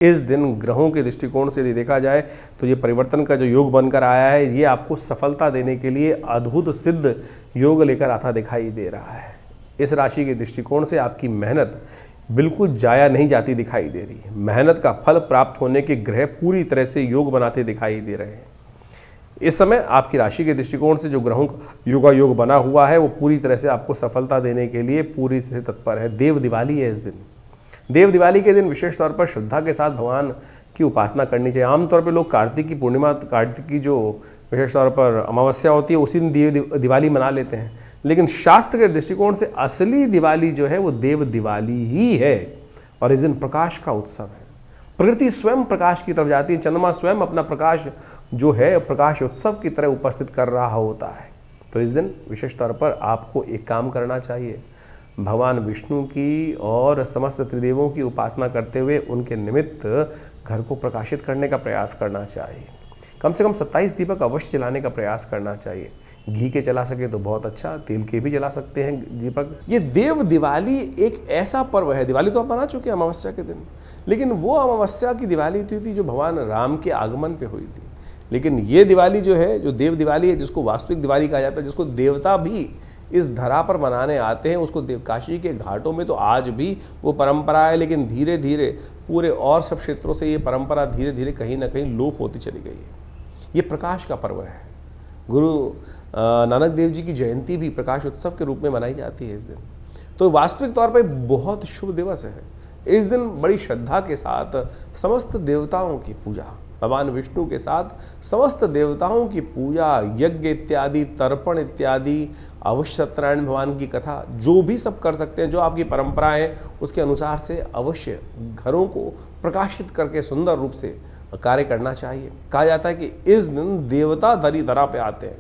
इस दिन ग्रहों के दृष्टिकोण से यदि देखा जाए तो ये परिवर्तन का जो योग बनकर आया है, ये आपको सफलता देने के लिए अद्भुत सिद्ध योग लेकर आता दिखाई दे रहा है। इस राशि के दृष्टिकोण से आपकी मेहनत बिल्कुल जाया नहीं जाती दिखाई दे रही है। मेहनत का फल प्राप्त होने के ग्रह पूरी तरह से योग बनाते दिखाई दे रहे हैं। इस समय आपकी राशि के दृष्टिकोण से जो ग्रहों का योग बना हुआ है, वो पूरी तरह से आपको सफलता देने के लिए पूरी से तत्पर है। देव दिवाली है इस दिन। देव दिवाली के दिन विशेष तौर पर श्रद्धा के साथ भगवान की उपासना करनी चाहिए। आमतौर पर लोग कार्तिक की पूर्णिमा, कार्तिक की जो विशेष तौर पर अमावस्या होती है, उसी दिन दिवाली मना लेते हैं, लेकिन शास्त्र के दृष्टिकोण से असली दिवाली जो है वो देव दिवाली ही है। और इस दिन प्रकाश का उत्सव है। प्रकृति स्वयं प्रकाश की तरफ जाती है। चंद्रमा स्वयं अपना प्रकाश जो है प्रकाश उत्सव की तरह उपस्थित कर रहा होता है। तो इस दिन विशेष तौर पर आपको एक काम करना चाहिए, भगवान विष्णु की और समस्त त्रिदेवों की उपासना करते हुए उनके निमित्त घर को प्रकाशित करने का प्रयास करना चाहिए। कम से कम 27 दीपक अवश्य जलाने का प्रयास करना चाहिए। घी के जला सके तो बहुत अच्छा, तेल के भी जला सकते हैं दीपक। ये देव दिवाली एक ऐसा पर्व है, दिवाली तो आप मना चुके हैं अमावस्या के दिन, लेकिन वो अमावस्या की दिवाली थी जो भगवान राम के आगमन पे हुई थी। लेकिन ये दिवाली जो है, जो देव दिवाली है, जिसको वास्तविक दिवाली कहा जाता है, जिसको देवता भी इस धरा पर मनाने आते हैं, उसको काशी के घाटों में तो आज भी वो परंपरा है, लेकिन धीरे धीरे पूरे और सब क्षेत्रों से ये परंपरा धीरे धीरे कहीं ना कहीं लोप होती चली गई है। ये प्रकाश का पर्व है। गुरु नानक देव जी की जयंती भी प्रकाश उत्सव के रूप में मनाई जाती है इस दिन। तो वास्तविक तौर पर बहुत शुभ दिवस है। इस दिन बड़ी श्रद्धा के साथ समस्त देवताओं की पूजा, भगवान विष्णु के साथ समस्त देवताओं की पूजा, यज्ञ इत्यादि, तर्पण इत्यादि, अवश्य सत्यनारायण भगवान की कथा, जो भी सब कर सकते हैं, जो आपकी परंपरा है उसके अनुसार से अवश्य घरों को प्रकाशित करके सुंदर रूप से कार्य करना चाहिए। कहा जाता है कि इस दिन देवता धरा पे आते हैं,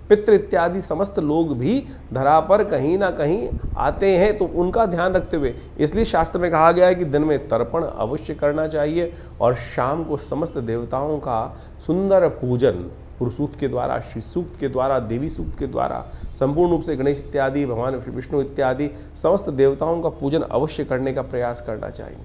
पितृ इत्यादि समस्त लोग भी धरा पर कहीं ना कहीं आते हैं, तो उनका ध्यान रखते हुए इसलिए शास्त्र में कहा गया है कि दिन में तर्पण अवश्य करना चाहिए और शाम को समस्त देवताओं का सुंदर पूजन पुरुष सूक्त के द्वारा, श्री सूक्त के द्वारा, देवी सूक्त के द्वारा, संपूर्ण रूप से गणेश इत्यादि, भगवान विष्णु इत्यादि समस्त देवताओं का पूजन अवश्य करने का प्रयास करना चाहिए।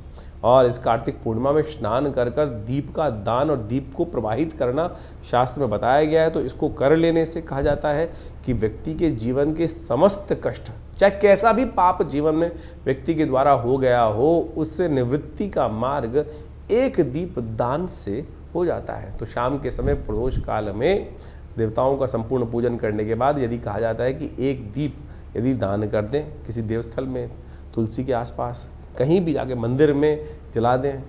और इस कार्तिक पूर्णिमा में स्नान कर कर दीप का दान और दीप को प्रवाहित करना शास्त्र में बताया गया है। तो इसको कर लेने से कहा जाता है कि व्यक्ति के जीवन के समस्त कष्ट, चाहे कैसा भी पाप जीवन में व्यक्ति के द्वारा हो गया हो, उससे निवृत्ति का मार्ग एक दीप दान से हो जाता है। तो शाम के समय प्रदोष काल में देवताओं का संपूर्ण पूजन करने के बाद यदि कहा जाता है कि एक दीप यदि दान कर दें किसी देवस्थल में, तुलसी के आसपास, कहीं भी जाके मंदिर में जला दें,